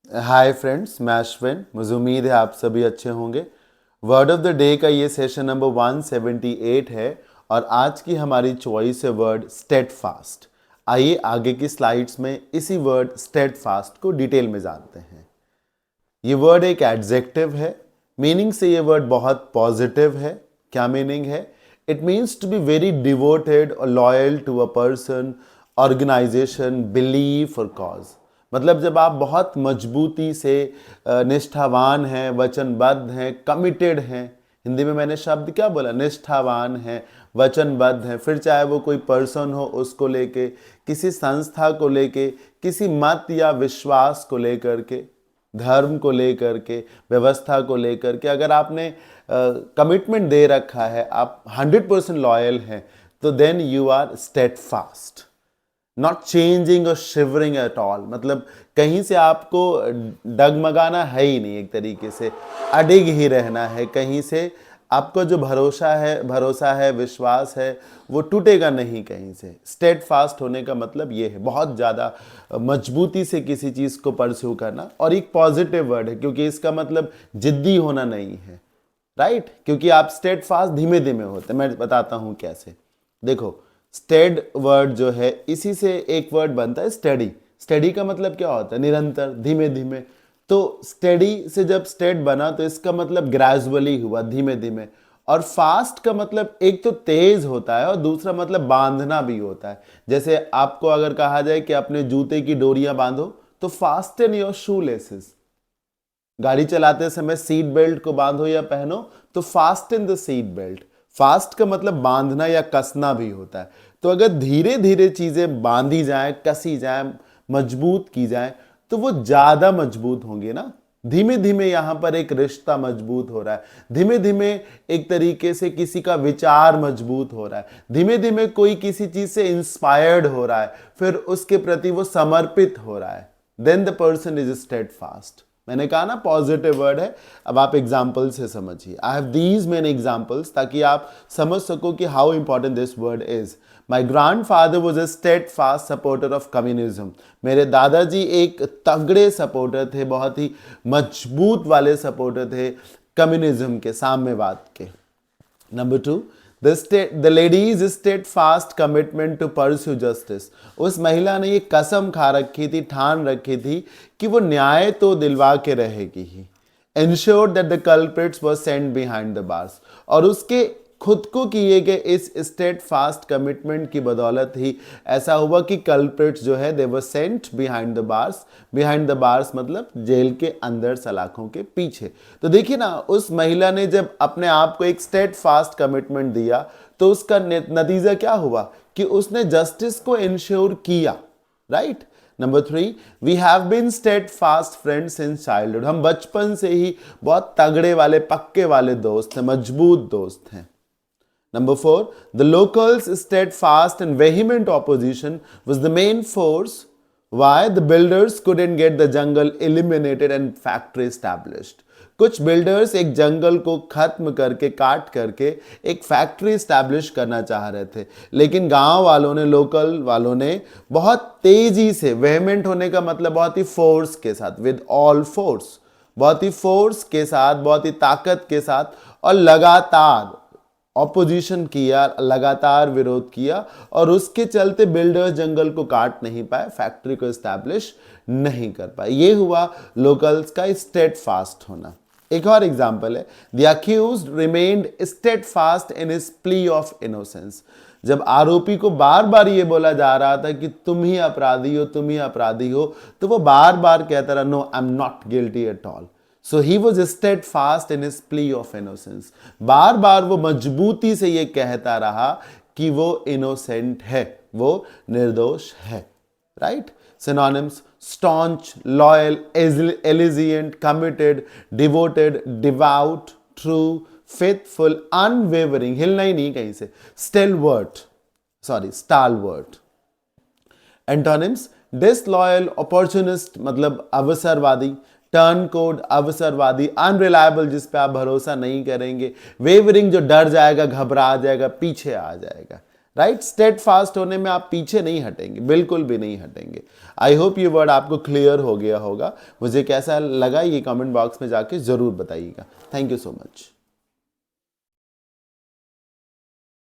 Hi friends, मैं अश्विन। मुझे उम्मीद है आप सभी अच्छे होंगे। वर्ड ऑफ द डे का ये सेशन नंबर 178 है और आज की हमारी चॉइस है वर्ड स्टेडफास्ट। आइए आगे की स्लाइड्स में इसी वर्ड स्टेडफास्ट को डिटेल में जानते हैं। ये वर्ड एक एडजेक्टिव है। मीनिंग से ये वर्ड बहुत पॉजिटिव है। क्या मीनिंग है? It means to be very devoted और loyal to a person, organisation, belief और कॉज। मतलब जब आप बहुत मजबूती से निष्ठावान हैं, वचनबद्ध हैं, कमिटेड हैं। हिंदी में मैंने शब्द क्या बोला? निष्ठावान हैं, वचनबद्ध हैं। फिर चाहे वो कोई पर्सन हो, उसको लेके, किसी संस्था को लेके, किसी मत या विश्वास को लेकर के, धर्म को लेकर के, व्यवस्था को लेकर के, अगर आपने कमिटमेंट दे रखा है, आप 100% लॉयल हैं, तो then you are steadfast, not changing और शिवरिंग एट ऑल। मतलब कहीं से आपको डगमगाना है ही नहीं, एक तरीके से अडिग ही रहना है। कहीं से आपका जो भरोसा है, विश्वास है, वो टूटेगा नहीं कहीं से। स्टेडफास्ट होने का मतलब ये है, बहुत ज़्यादा मजबूती से किसी चीज़ को परस्यू करना। और एक पॉजिटिव वर्ड है क्योंकि इसका मतलब जिद्दी होना नहीं है, राइट? क्योंकि आप स्टेडफास्ट धीमे धीमे होते हैं। मैं बताता हूँ कैसे। देखो, स्टेड वर्ड जो है, इसी से एक वर्ड बनता है स्टडी। स्टडी का मतलब क्या होता है? निरंतर, धीमे धीमे। तो स्टडी से जब स्टेड बना तो इसका मतलब ग्रेजुअली हुआ, धीमे धीमे। और फास्ट का मतलब एक तो तेज होता है और दूसरा मतलब बांधना भी होता है। जैसे आपको अगर कहा जाए कि अपने जूते की डोरियां बांधो, तो फास्टन योर शू लेसेस। गाड़ी चलाते समय सीट बेल्ट को बांधो या पहनो, तो fasten the seat belt. Fast का मतलब बांधना या कसना भी होता है। तो अगर धीरे धीरे चीजें बांधी जाएं, कसी जाएं, मजबूत की जाएं, तो वो ज्यादा मजबूत होंगे ना। धीमे धीमे यहां पर एक रिश्ता मजबूत हो रहा है, धीमे धीमे एक तरीके से किसी का विचार मजबूत हो रहा है, धीमे धीमे कोई किसी चीज से इंस्पायर्ड हो रहा है, फिर उसके प्रति वो समर्पित हो रहा है। Then the person is steadfast. मैंने कहा ना, पॉजिटिव वर्ड है। अब आप एग्जाम्पल से समझिए। I have these many examples ताकि आप समझ सको कि how important this word is. My grandfather was a steadfast supporter of communism. मेरे दादाजी एक तगड़े सपोर्टर थे, बहुत ही मजबूत वाले सपोर्टर थे कम्युनिज्म के, साम्यवाद के। Number 2, the lady's steadfast commitment to pursue justice। उस महिला ने ये कसम खा रखी थी, ठान रखी थी कि वो न्याय तो दिलवा के रहेगी ही। Ensured that the culprits were sent behind the bars। और उसके खुद को किए गए इस स्टेट फास्ट कमिटमेंट की बदौलत ही ऐसा हुआ कि कल्प्रिट्स जो है, they were sent behind the bars. Behind the bars मतलब जेल के अंदर, सलाखों के पीछे। तो देखिए ना, उस महिला ने जब अपने आप को एक स्टेट फास्ट कमिटमेंट दिया, तो उसका नतीजा क्या हुआ कि उसने जस्टिस को इंश्योर किया, right? Number 3, we have been steadfast friends since childhood. हम बचपन से ही बहुत तगड़े वाले, पक्के वाले दोस्त हैं, मजबूत दोस्त हैं। Number 4, the locals' steadfast and vehement opposition was the main force why the builders couldn't get the jungle eliminated and factory established। कुछ बिल्डर्स एक जंगल को खत्म करके, काट करके एक फैक्ट्री एस्टैब्लिश करना चाह रहे थे, लेकिन गांव वालों ने, लोकल वालों ने बहुत तेजी से, वेहमेंट होने का मतलब बहुत ही फोर्स के साथ, विद ऑल फोर्स, बहुत ही फोर्स के साथ, बहुत ही ताकत के साथ और लगातार ऑपोजिशन किया, लगातार विरोध किया, और उसके चलते बिल्डर्स जंगल को काट नहीं पाए, फैक्ट्री को एस्टैब्लिश नहीं कर पाए। ये हुआ लोकल्स का स्टेडफास्ट होना। एक और एग्जांपल है, the accused remained steadfast in his plea of innocence. जब आरोपी को बार बार ये बोला जा रहा था कि तुम ही अपराधी हो, तुम ही अपराधी हो, तो वो बार बार कहता रहा, no I am not guilty at all. So he was steadfast in his plea of innocence। बार बार वो मजबूती से ये कहता रहा कि वो इनोसेंट है, वो निर्दोष है, right? Synonyms: staunch, loyal, allegiant, committed, devoted, devout, true, faithful, unwavering, हिलना ही नहीं कहीं से, stalwart। Antonyms: disloyal, opportunist मतलब अवसरवादी, टर्न कोड अवसरवादी, अनरिलायबल जिस पे आप भरोसा नहीं करेंगे, वेवरिंग जो डर जाएगा, घबरा जाएगा, पीछे आ जाएगा, राइट। स्टेड फास्ट होने में आप पीछे नहीं हटेंगे, बिल्कुल भी नहीं हटेंगे। आई होप ये वर्ड आपको क्लियर हो गया होगा। मुझे कैसा लगा ये कमेंट बॉक्स में जाके जरूर बताइएगा। Thank you so much.